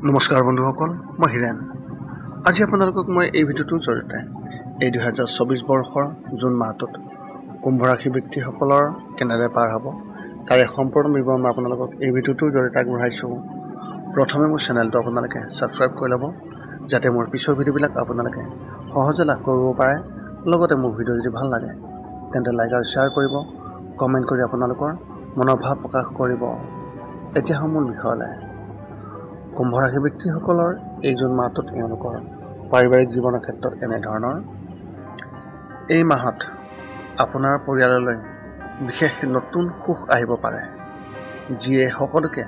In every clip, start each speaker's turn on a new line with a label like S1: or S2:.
S1: নমস্কাৰ বন্ধুসকল, মই হিৰেণ। আজি আপোনালোকক মই এই ভিডিঅ'টোৰ জৰিয়তে এই 2024 বৰ্ষৰ জুন মাহটোত কুম্ভ ৰাশি ব্যক্তিসকলৰ কেনেদৰে পাৰ হ'ব তাৰে সম্পূৰ্ণ বিৱৰণ মই আপোনালোকক এই ভিডিঅ'টোৰ জৰিয়তে আগবঢ়াইছোঁ। প্ৰথমে মোৰ চেনেলটো আপোনালোকে ছাবস্ক্ৰাইব কৰি ল'ব, যাতে মোৰ পিছৰ ভিডিঅ'বিলাক আপোনালোকে সহজে লাভ কৰিব পাৰে। লগতে মোৰ ভিডিঅ' যদি ভাল লাগে তেন্তে লাইক আৰু শ্বেয়াৰ কৰিব, কমেণ্ট কৰি আপোনালোকৰ মনৰ ভাৱ প্ৰকাশ কৰিব। এতিয়া মূল বিষয়লৈ। কুম্ভ ৰাশি ব্যক্তিসকলৰ এই জুন মাহটোত তেওঁলোকৰ পাৰিবাৰিক জীৱনৰ ক্ষেত্ৰত এনেধৰণৰ। এই মাহত আপোনাৰ পৰিয়াললৈ বিশেষ নতুন সুখ আহিব পাৰে, যিয়ে সকলোকে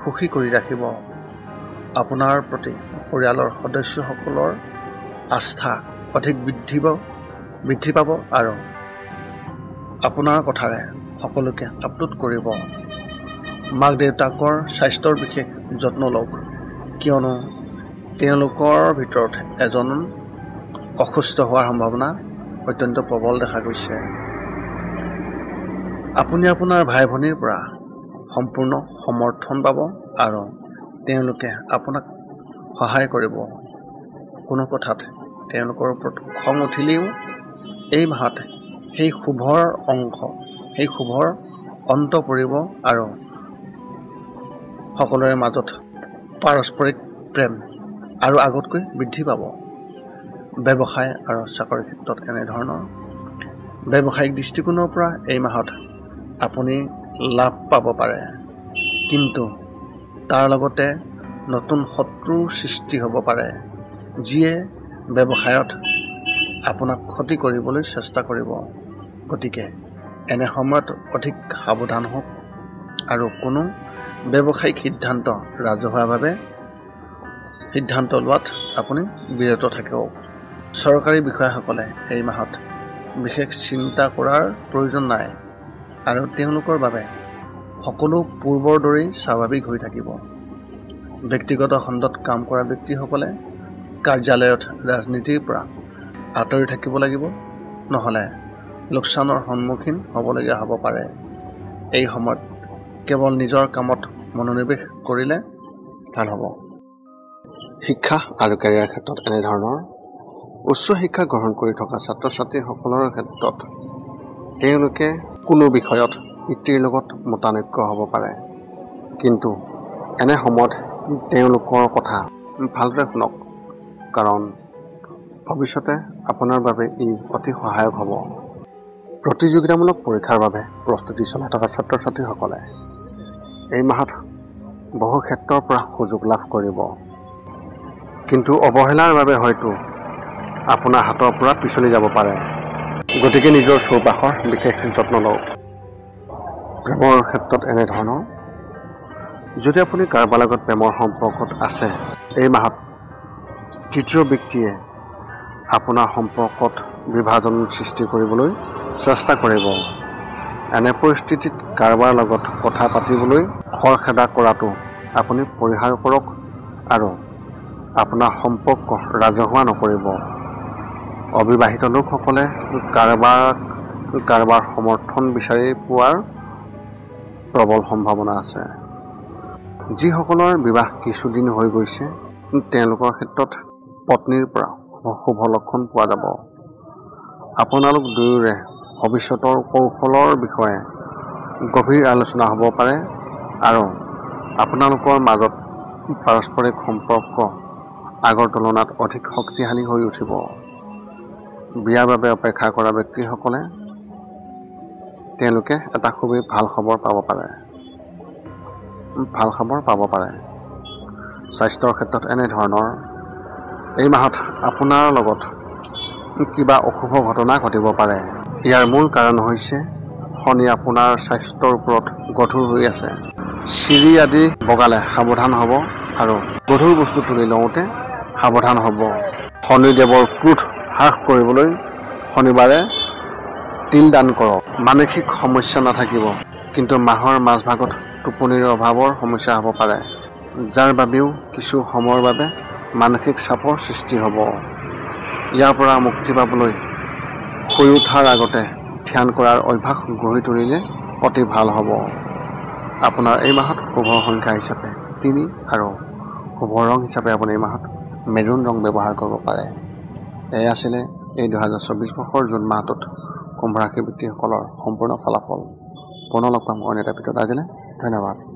S1: সুখী কৰি ৰাখিব। আপোনাৰ প্ৰতি পৰিয়ালৰ সদস্যসকলৰ আস্থা অধিক বৃদ্ধি পাব আৰু আপোনাৰ কথাৰে সকলোকে আপ্লুত কৰিব। মাক দেউতাকৰ স্বাস্থ্যৰ বিশেষ যত্ন লওক, কিয়নো তেওঁলোকৰ ভিতৰত এজন অসুস্থ হোৱাৰ সম্ভাৱনা অত্যন্ত প্ৰবল দেখা গৈছে। আপুনি আপোনাৰ ভাই ভনীৰ পৰা সম্পূৰ্ণ সমৰ্থন পাব আৰু তেওঁলোকে আপোনাক সহায় কৰিব। কোনো কথাত তেওঁলোকৰ ওপৰত খং উঠিলেও এই মাহত সেই শুভৰ অন্ত পৰিব আৰু সকলোৰে মাজত পাৰস্পৰিক প্ৰেম আৰু আগতকৈ বৃদ্ধি পাব। ব্যৱসায় আৰু চাকৰিৰ ক্ষেত্ৰত এনেধৰণৰ। ব্যৱসায়িক দৃষ্টিকোণৰ পৰা এই মাহত আপুনি লাভ পাব পাৰে, কিন্তু তাৰ লগতে নতুন শত্ৰুৰ সৃষ্টি হ'ব পাৰে, যিয়ে ব্যৱসায়ত আপোনাক ক্ষতি কৰিবলৈ চেষ্টা কৰিব। গতিকে এনে সময়ত অধিক সাৱধান হওক আৰু কোনো ব্যৱসায়িক সিদ্ধান্ত ৰাজহুৱাভাৱে সিদ্ধান্ত লোৱাত আপুনি বিৰত থাকক। চৰকাৰী বিষয়াসকলে এই মাহত বিশেষ চিন্তা কৰাৰ প্ৰয়োজন নাই আৰু তেওঁলোকৰ বাবে সকলো পূৰ্বৰ দৰেই স্বাভাৱিক হৈ থাকিব। ব্যক্তিগত খণ্ডত কাম কৰা ব্যক্তিসকলে কাৰ্যালয়ত ৰাজনীতিৰ পৰা আঁতৰি থাকিব লাগিব, নহ'লে লোকচানৰ সন্মুখীন হ'বলগীয়া হ'ব পাৰে। এই সময়ত কেৱল নিজৰ কামত মনোনিৱেশ কৰিলে ভাল হ'ব। শিক্ষা আৰু কেৰিয়াৰ ক্ষেত্ৰত এনেধৰণৰ। উচ্চ শিক্ষা গ্ৰহণ কৰি থকা ছাত্ৰ ছাত্ৰীসকলৰ ক্ষেত্ৰত তেওঁলোকে কোনো বিষয়ত পিতৃৰ লগত মতানৈক্য হ'ব পাৰে, কিন্তু এনে সময়ত তেওঁলোকৰ কথা ভালদৰে শুনক, কাৰণ ভৱিষ্যতে আপোনাৰ বাবে ই অতি সহায়ক হ'ব। প্ৰতিযোগিতামূলক পৰীক্ষাৰ বাবে প্ৰস্তুতি চলাই থকা ছাত্ৰ ছাত্ৰীসকলে এই মাহত বহু ক্ষেত্ৰৰ পৰা সুযোগ লাভ কৰিব, কিন্তু অৱহেলাৰ বাবে হয়তো আপোনাৰ হাতৰ পৰা পিছলি যাব পাৰে। গতিকে নিজৰ চৌপাশৰ বিশেষ যত্ন লওক। প্ৰেমৰ ক্ষেত্ৰত এনেধৰণৰ। যদি আপুনি কাৰোবাৰ লগত প্ৰেমৰ সম্পৰ্কত আছে, এই মাহত তৃতীয় ব্যক্তিয়ে আপোনাৰ সম্পৰ্কত বিভাজন সৃষ্টি কৰিবলৈ চেষ্টা কৰিব। এনে পৰিস্থিতিত কাৰোবাৰ লগত কথা পাতিবলৈ খৰখেদা কৰাটো আপুনি পৰিহাৰ কৰক আৰু আপোনাৰ সম্পৰ্ক ৰাজহুৱা নকৰিব। অবিবাহিত লোকসকলে কাৰোবাৰ সমৰ্থন বিচাৰি পোৱাৰ প্ৰবল সম্ভাৱনা আছে। যিসকলৰ বিবাহ কিছুদিন হৈ গৈছে, তেওঁলোকৰ ক্ষেত্ৰত পত্নীৰ পৰা শুভ লক্ষণ পোৱা যাব। আপোনালোক দুয়োৰে ভৱিষ্যতৰ কৌশলৰ বিষয়ে গভীৰ আলোচনা হ'ব পাৰে আৰু আপোনালোকৰ মাজত পাৰস্পৰিক সম্পৰ্ক আগৰ তুলনাত অধিক শক্তিশালী হৈ উঠিব। বিয়াৰ বাবে অপেক্ষা কৰা ব্যক্তিসকলে তেওঁলোকে এটা খুবেই ভাল খবৰ পাব পাৰে। স্বাস্থ্যৰ ক্ষেত্ৰত এনেধৰণৰ। এই মাহত আপোনাৰ লগত কিবা অশুভ ঘটনা ঘটিব পাৰে। ইয়াৰ মূল কাৰণ হৈছে শনি আপোনাৰ স্বাস্থ্যৰ ওপৰত গধুৰ হৈ আছে। চিৰি আদি বগালে সাৱধান হ'ব আৰু গধুৰ বস্তু তুলি লওঁতে সাৱধান হ'ব। শনিদেৱৰ ক্ৰোধ হ্ৰাস কৰিবলৈ শনিবাৰে তিল দান কৰক। মানসিক সমস্যা নাথাকিব, কিন্তু মাহৰ মাজভাগত টোপনিৰ অভাৱৰ সমস্যা হ'ব পাৰে, যাৰ বাবেও কিছু সময়ৰ বাবে মানসিক চাপৰ সৃষ্টি হ'ব। ইয়াৰ পৰা মুক্তি পাবলৈ শুই উঠাৰ আগতে ধ্যান কৰাৰ অভ্যাস গঢ়ি তুলিলে অতি ভাল হ'ব। আপোনাৰ এই মাহত শুভ সংখ্যা হিচাপে 3 আৰু শুভ ৰং হিচাপে আপুনি এই মাহত মেৰুণ ৰং ব্যৱহাৰ কৰিব পাৰে। এয়া আছিলে এই 2024 বৰ্ষৰ জুন মাহটোত কুম্ভ ৰাশিৰ ব্যক্তিসকলৰ সম্পূৰ্ণ ফলাফল। পুনৰ লগ পাম অন্য এটা ভিডিঅ'ত। আজিলৈ ধন্যবাদ।